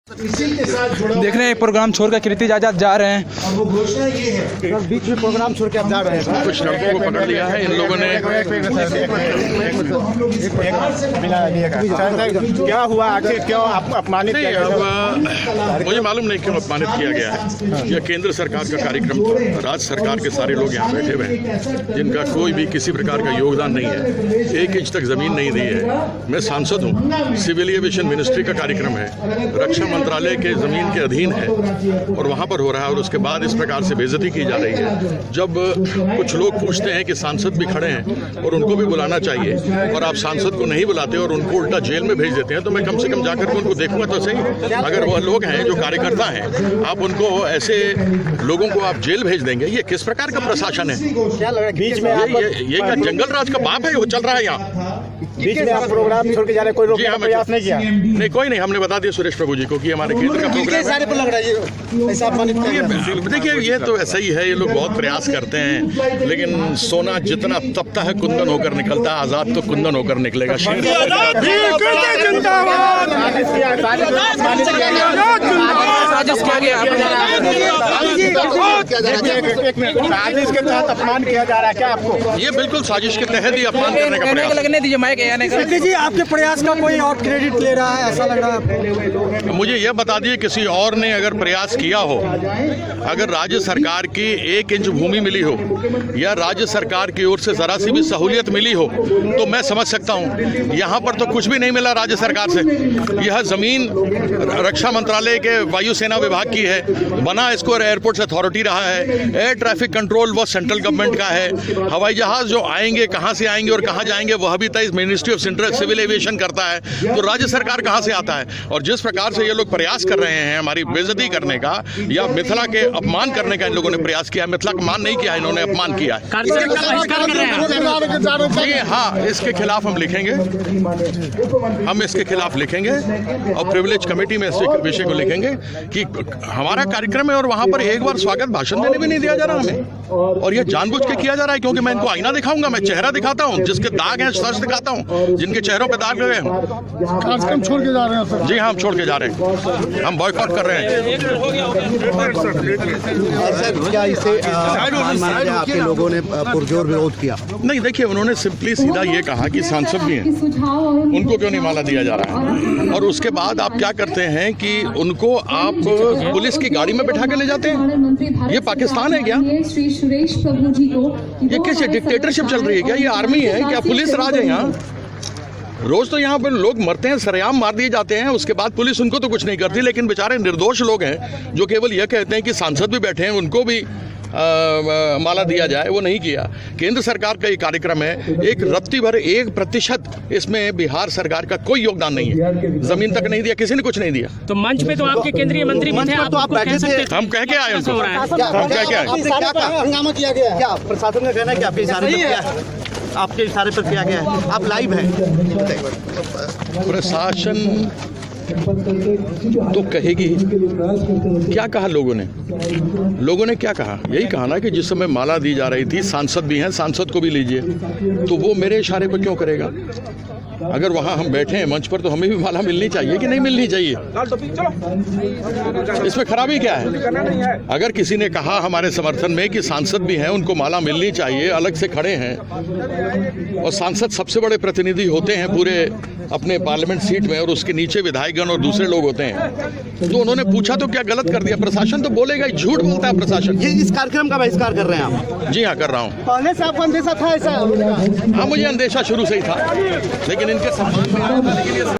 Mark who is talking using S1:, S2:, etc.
S1: इसी के साथ जुड़ा
S2: देख रहे हैं प्रोग्राम छोड़कर कीर्ति आजाद जा रहे हैं
S1: और वो घोषणा ये है बीच में प्रोग्राम छोड़ के आप जा रहे हैं।
S3: कुछ लड़कों को पकड़ लिया है इन लोगों ने।
S4: क्या हुआ आखिर, क्यों अपमानित
S3: नहीं,
S4: किया गया?
S3: अब मुझे मालूम नहीं क्यों अपमानित किया गया है। यह केंद्र सरकार का कार्यक्रम था। राज्य सरकार के सारे लोग यहाँ बैठे हुए हैं जिनका कोई भी किसी प्रकार का योगदान नहीं है, 1 इंच तक जमीन नहीं दी है। मैं सांसद हूँ, सिविल एविएशन मिनिस्ट्री का कार्यक्रम है, रक्षा मंत्रालय के जमीन के अधीन है और वहाँ पर हो रहा है और उसके बाद इस प्रकार से बेइज्जती की जा रही है। जब कुछ लोग पूछते हैं कि सांसद भी खड़े हैं और उनको भी बुलाना चाहिए और आप सांसद को नहीं बुलाते और उनको उल्टा जेल में भेज देते हैं, तो मैं कम से कम जाकर के उनको देखूंगा तो सही। अगर वह लोग हैं जो कार्यकर्ता हैं, आप उनको ऐसे लोगों को आप जेल भेज देंगे, ये किस प्रकार का प्रशासन है?
S4: बीच में
S3: ये क्या जंगल राज का बाप है? वो चल रहा है यहाँ।
S4: बीच में आप प्रोग्राम छोड़ के जा रहे, कोई रोकने का प्रयास नहीं किया?
S3: नहीं, कोई नहीं। हमने बता दिया सुरेश प्रभु जी को कि हमारे केंद्र का प्रोग्राम है। देखिए, ये तो ऐसा ही है, ये लोग बहुत प्रयास करते हैं, लेकिन सोना जितना तपता है कुंदन होकर निकलता है, आजाद तो कुंदन होकर निकलेगा।
S4: साजिश के तहत अपमान किया जा रहा है क्या आपको?
S3: ये बिल्कुल साजिश के तहत ही अपमान करने का प्रयास।
S2: लगने दीजिए माइक
S5: जी, आपके प्रयास का कोई और क्रेडिट ले रहा है ऐसा लग रहा है?
S3: मुझे यह बता दिए किसी और ने अगर प्रयास किया हो, अगर राज्य सरकार की 1 इंच भूमि मिली हो या राज्य सरकार की ओर से जरा सी भी सहूलियत मिली हो तो मैं समझ सकता हूं। यहाँ पर तो कुछ भी नहीं मिला राज्य सरकार से। यह जमीन रक्षा मंत्रालय के वायुसेना विभाग की है, बना इसको एयरपोर्ट अथॉरिटी रहा है, एयर ट्रैफिक कंट्रोल वो सेंट्रल गवर्नमेंट का है, हवाई जहाज जो आएंगे कहाँ से आएंगे और कहाँ जाएंगे वह भी तय मिनिस्ट्री ऑफ सिविल एविएशन करता है, तो राज्य सरकार कहाँ से आता है? और जिस प्रकार से ये लोग प्रयास कर रहे हैं हमारी बेइज्जती करने का या मिथिला के अपमान करने का, इन लोगों ने प्रयास किया। मिथिला का मान नहीं किया, इन्होंने अपमान किया है। हाँ, इसके खिलाफ हम लिखेंगे, हम इसके खिलाफ लिखेंगे और प्रिविलेज कमेटी में इस विषय को लिखेंगे कि हमारा कार्यक्रम है और वहां पर एक बार स्वागत भाषण देने भी नहीं दिया जा रहा हमें, और यह जानबूझ के किया जा रहा है क्योंकि मैं इनको आईना दिखाऊंगा, मैं चेहरा दिखाता हूं, जिसके दाग हैं सच दिखाता हूं, जिनके चेहरों पे दाग लगे हैं।
S4: कार्यक्रम छोड़ के जा रहे हैं?
S3: जी हाँ, हम छोड़ के जा रहे हैं, हम बॉयकॉट कर रहे हैं।
S5: क्या इसे आपके लोगों ने पुरजोर विरोध किया?
S3: नहीं, देखिए, उन्होंने सिंपली सीधा ये कहा कि सांसद भी हैं, उनको क्यों नहीं माला दिया जा रहा है, और उसके बाद आप क्या करते हैं कि उनको आप पुलिस की गाड़ी में बैठा के ले जाते हैं। ये पाकिस्तान है क्या? ये कैसे डिक्टेटरशिप चल रही है क्या? ये आर्मी है क्या? पुलिस राज है यहाँ? रोज तो यहाँ पर लोग मरते हैं, सरेआम मार दिए जाते हैं, उसके बाद पुलिस उनको तो कुछ नहीं करती, लेकिन बेचारे निर्दोष लोग हैं जो केवल यह कहते हैं कि सांसद भी बैठे हैं उनको भी माला दिया जाए, वो नहीं किया। केंद्र सरकार का ये कार्यक्रम है, एक रत्ती भर 1% इसमें बिहार सरकार का कोई योगदान नहीं है, जमीन तक नहीं दिया, किसी ने कुछ नहीं दिया।
S6: तो मंच पे तो आपके केंद्रीय मंत्री भी थे, आप बैठे थे,
S3: हम कह के आए उनको, हम कह के आए।
S4: हंगामा किया गया क्या? प्रशासन का कहना है कि आपके इशारे पर किया गया है, आप लाइव हैं।
S3: प्रशासन तो कहेगी, क्या कहा लोगों ने क्या कहा? यही कहा ना कि जिस समय माला दी जा रही थी, सांसद भी हैं, सांसद को भी लीजिए, तो वो मेरे इशारे पर क्यों करेगा? अगर वहाँ हम बैठे हैं मंच पर तो हमें भी माला मिलनी चाहिए कि नहीं मिलनी चाहिए? इसमें खराबी क्या है? अगर किसी ने कहा हमारे समर्थन में कि सांसद भी हैं, उनको माला मिलनी चाहिए, अलग से खड़े हैं, और सांसद सबसे बड़े प्रतिनिधि होते हैं पूरे अपने पार्लियामेंट सीट में, और उसके नीचे विधायकगण और दूसरे लोग होते हैं, तो उन्होंने पूछा तो क्या गलत कर दिया? प्रशासन तो बोलेगा ही, झूठ बोलता है प्रशासन।
S4: ये इस कार्यक्रम का बहिष्कार कर रहे हैं आप?
S3: जी हाँ, कर रहा हूँ।
S4: पहले से आपको अंदेशा था ऐसा?
S3: हाँ, मुझे अंदेशा शुरू से ही था, लेकिन इनके सम्मान में